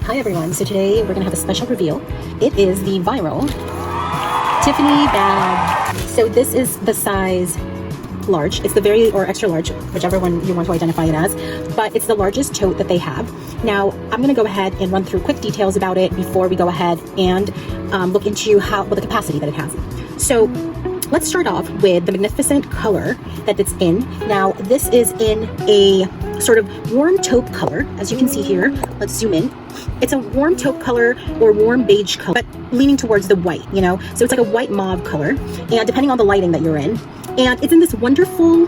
Hi everyone, so today we're gonna have a special reveal. It is the viral Tiffany bag. So this is the size large. It's the very or extra large, whichever one you want to identify it as, but it's the largest tote that they have. Now I'm gonna go ahead and run through quick details about it before we go ahead and look into the capacity that it has. So let's start off with the magnificent color that it's in. Now this is in a sort of warm taupe color, as you can see here. Let's zoom in. It's a warm taupe color or warm beige color, but leaning towards the white, you know? So it's like a white mauve color, and depending on the lighting that you're in. And it's in this wonderful,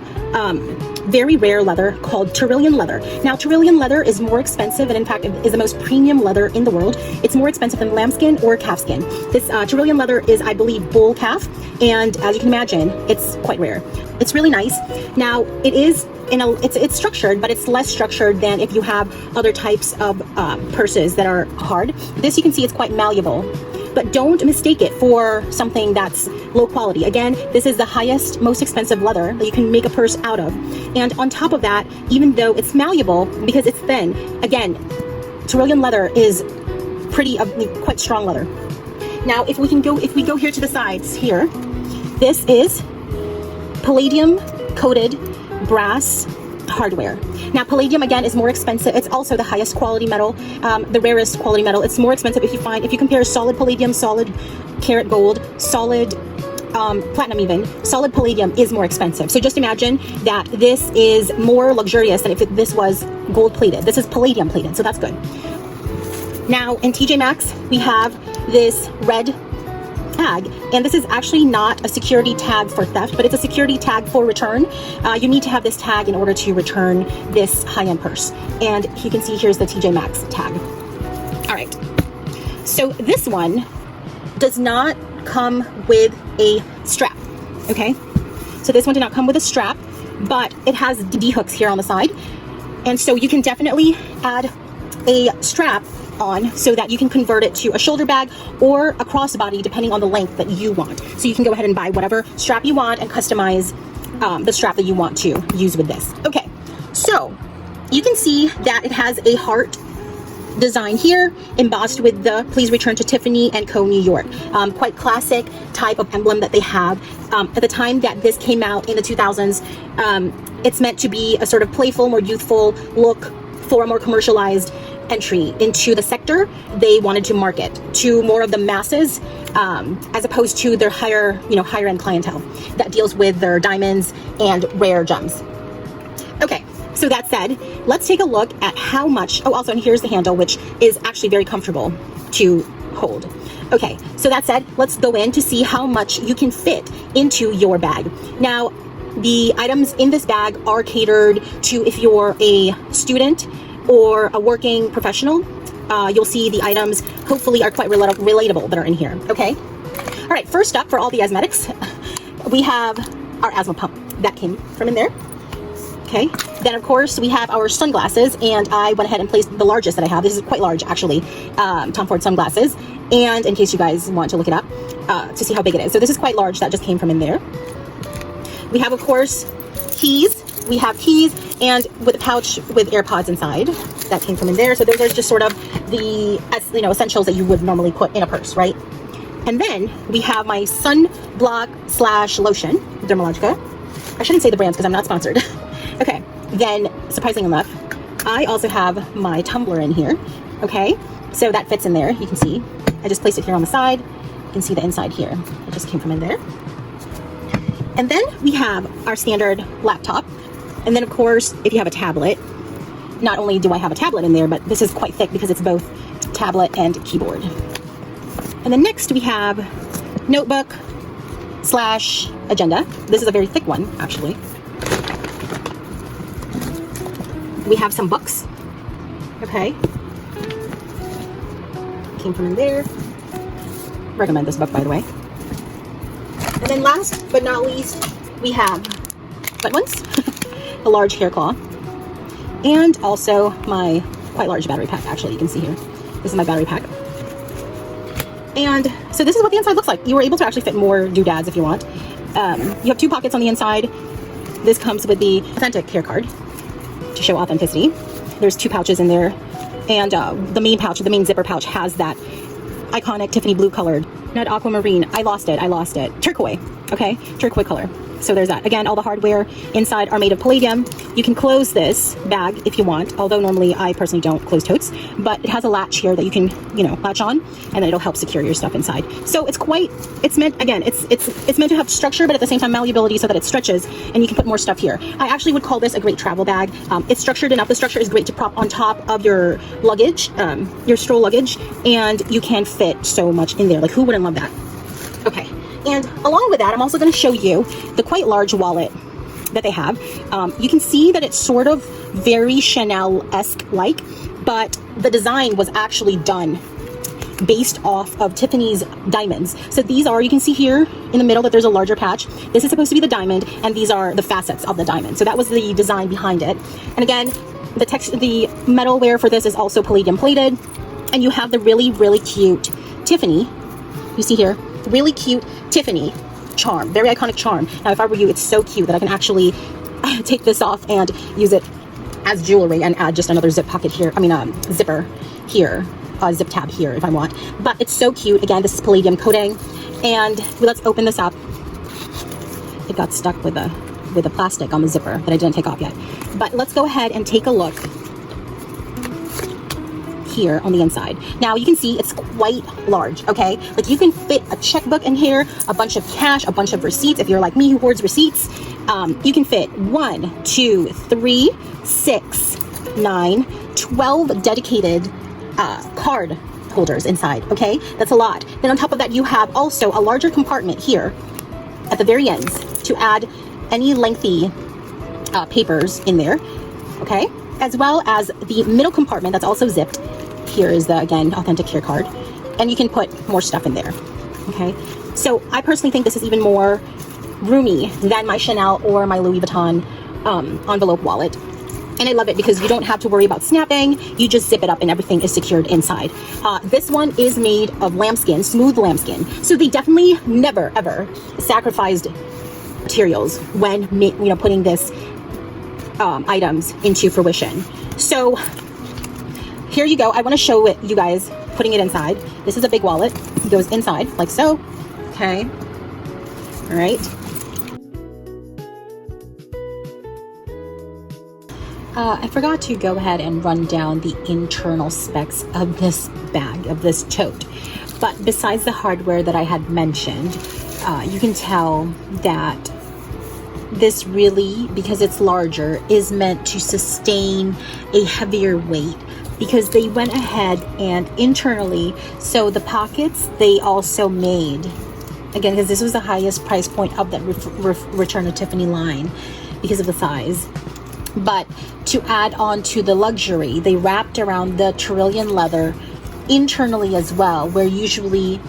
very rare leather called Tyrolean leather. Now, Tyrolean leather is more expensive, and in fact, is the most premium leather in the world. It's more expensive than lambskin or calfskin. This Tyrolean leather is, I believe, bull calf, and as you can imagine, it's quite rare. It's really nice. Now, it is it's structured, but it's less structured than if you have other types of purses that are hard. This, you can see, it's quite malleable. But don't mistake it for something that's low quality. Again, this is the highest, most expensive leather that you can make a purse out of. And on top of that, even though it's malleable because it's thin, again, Tyrolean leather is quite strong leather. Now, if we go here to the sides here, this is palladium coated brass hardware. Now, palladium, again, is more expensive. It's also the highest quality metal, the rarest quality metal. It's more expensive if you compare solid palladium, solid carat gold, solid platinum even. Solid palladium is more expensive. So just imagine that this is more luxurious than if this was gold plated. This is palladium plated, so that's good. Now, in TJ Maxx, we have this red tag, and this is actually not a security tag for theft, but it's a security tag for return. You need to have this tag in order to return this high-end purse. And you can see here's the TJ Maxx tag. All right, so this one does not come with a strap, okay? So this one did not come with a strap, but it has D hooks here on the side. And so you can definitely add a strap on so that you can convert it to a shoulder bag or a crossbody depending on the length that you want. So you can go ahead and buy whatever strap you want and customize the strap that you want to use with this. Okay, so you can see that it has a heart design here embossed with the "Please Return to Tiffany & Co. New York." Quite classic type of emblem that they have. At the time that this came out in the 2000s, it's meant to be a sort of playful, more youthful look for a more commercialized entry into the sector they wanted to market to more of the masses, as opposed to their higher end clientele that deals with their diamonds and rare gems. Okay, so that said, let's take a look at how much. Oh, also, and here's the handle, which is actually very comfortable to hold. Okay, so that said, let's go in to see how much you can fit into your bag. Now, the items in this bag are catered to if you're a student or a working professional. You'll see the items hopefully are quite relatable that are in here. Okay, all right, first up, for all the asthmatics, we have our asthma pump that came from in there. Okay, then of course we have our sunglasses, and I went ahead and placed the largest that I have. This is quite large actually, Tom Ford sunglasses, and in case you guys want to look it up to see how big it is. So this is quite large, that just came from in there. We have, of course, keys. We have keys, and with a pouch with AirPods inside that came from in there. So those are just sort of the essentials that you would normally put in a purse, right? And then we have my sunblock / lotion, Dermalogica. I shouldn't say the brands because I'm not sponsored. Okay, then surprisingly enough, I also have my tumbler in here. Okay, so that fits in there. You can see I just placed it here on the side. You can see the inside here. It just came from in there. And then we have our standard laptop. And then, of course, if you have a tablet, not only do I have a tablet in there, but this is quite thick because it's both tablet and keyboard. And then next we have notebook / agenda. This is a very thick one, actually. We have some books. Okay. Came from in there. Recommend this book, by the way. And then last but not least, we have buttons. A large hair claw, and also my quite large battery pack. Actually, you can see here, this is my battery pack. And so this is what the inside looks like. You were able to actually fit more doodads if you want. You have 2 pockets on the inside. This comes with the authentic hair card to show authenticity. There's 2 pouches in there And the main pouch, the main zipper pouch, has that iconic Tiffany blue colored, not aquamarine. I lost it. Turquoise. Okay, turquoise color. So there's that. Again, all the hardware inside are made of palladium. You can close this bag if you want, although normally I personally don't close totes, but it has a latch here that you can, latch on, and then it'll help secure your stuff inside. So it's meant, again, it's meant to have structure, but at the same time malleability so that it stretches and you can put more stuff here. I actually would call this a great travel bag. It's structured enough. The structure is great to prop on top of your luggage, your stroll luggage, and you can fit so much in there. Like, who wouldn't love that? Okay. And along with that, I'm also going to show you the quite large wallet that they have. You can see that it's sort of very Chanel-esque like, but the design was actually done based off of Tiffany's diamonds. So these are, you can see here in the middle that there's a larger patch. This is supposed to be the diamond, and these are the facets of the diamond. So that was the design behind it. And again, the metalware for this is also palladium plated, and you have the really, really cute Tiffany. You see here, really cute Tiffany charm, very iconic charm. Now, if I were you, it's so cute that I can actually take this off and use it as jewelry and add just another zip pocket here. Zipper here, zip tab here if I want. But it's so cute. Again, this is palladium coating, and let's open this up. It got stuck with the plastic on the zipper that I didn't take off yet. But let's go ahead and take a look here on the inside. Now you can see it's quite large, okay? Like, you can fit a checkbook in here, a bunch of cash, a bunch of receipts. If you're like me who hoards receipts, you can fit 1, 2, 3, 6, 9, 12 dedicated card holders inside, okay? That's a lot. Then on top of that, you have also a larger compartment here at the very ends to add any lengthy papers in there, okay? As well as the middle compartment that's also zipped. Here is the, again, authentic care card, and you can put more stuff in there. Okay, so I personally think this is even more roomy than my Chanel or my Louis Vuitton envelope wallet, and I love it because you don't have to worry about snapping. You just zip it up and everything is secured inside. This one is made of lambskin, smooth lambskin, so they definitely never ever sacrificed materials when putting this items into fruition. So here you go. I want to show it you guys putting it inside. This is a big wallet. It goes inside like so. Okay. All right. I forgot to go ahead and run down the internal specs of this bag, of this tote. But besides the hardware that I had mentioned, you can tell that this really, because it's larger, is meant to sustain a heavier weight, because they went ahead and internally, so the pockets they also made, again, because this was the highest price point of that Return to Tiffany line because of the size. But to add on to the luxury, they wrapped around the Trillium leather internally as well, where usually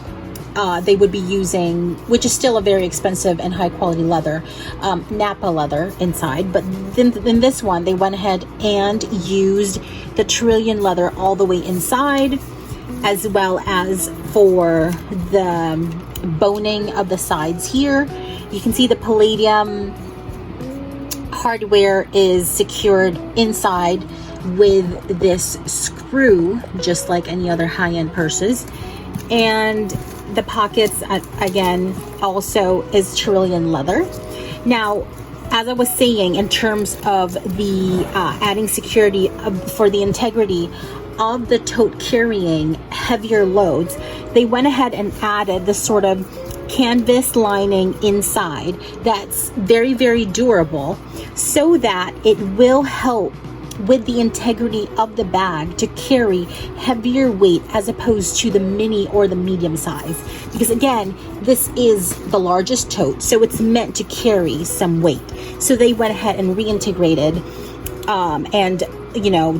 they would be using, which is still a very expensive and high quality leather, Napa leather inside. But then in this one, they went ahead and used the Trillium leather all the way inside, as well as for the boning of the sides here. You can see the palladium hardware is secured inside with this screw, just like any other high-end purses. And the pockets, again, also is Trillium leather. Now, as I was saying, in terms of the adding security for the integrity of the tote carrying heavier loads, they went ahead and added this sort of canvas lining inside that's very, very durable, so that it will help with the integrity of the bag to carry heavier weight as opposed to the mini or the medium size. Because again, this is the largest tote, so it's meant to carry some weight. So they went ahead and reintegrated and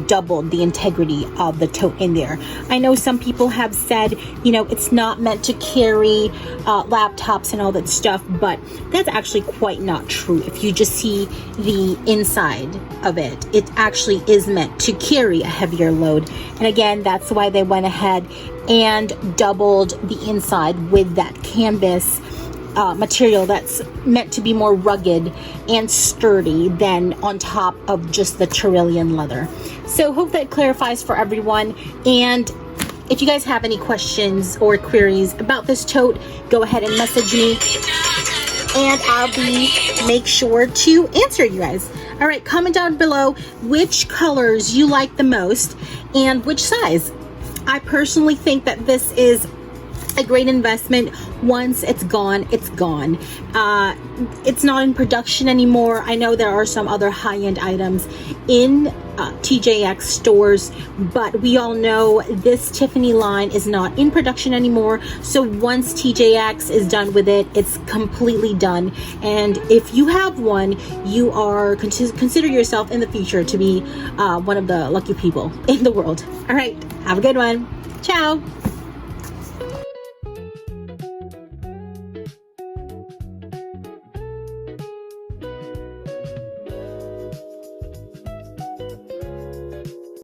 doubled the integrity of the tote in there. I know some people have said, it's not meant to carry laptops and all that stuff, but that's actually quite not true. If you just see the inside of it, it actually is meant to carry a heavier load. And again, that's why they went ahead and doubled the inside with that canvas material that's meant to be more rugged and sturdy than on top of just the Tyrolean leather. So hope that clarifies for everyone. And if you guys have any questions or queries about this tote, go ahead and message me and I'll make sure to answer you guys. All right, comment down below which colors you like the most and which size. I personally think that this is a great investment. Once it's gone, it's gone. It's not in production anymore. I know there are some other high-end items in TJX stores, but we all know this Tiffany line is not in production anymore. So once TJX is done with it, it's completely done. And if you have one, you are consider yourself in the future to be one of the lucky people in the world. All right, have a good one. Ciao.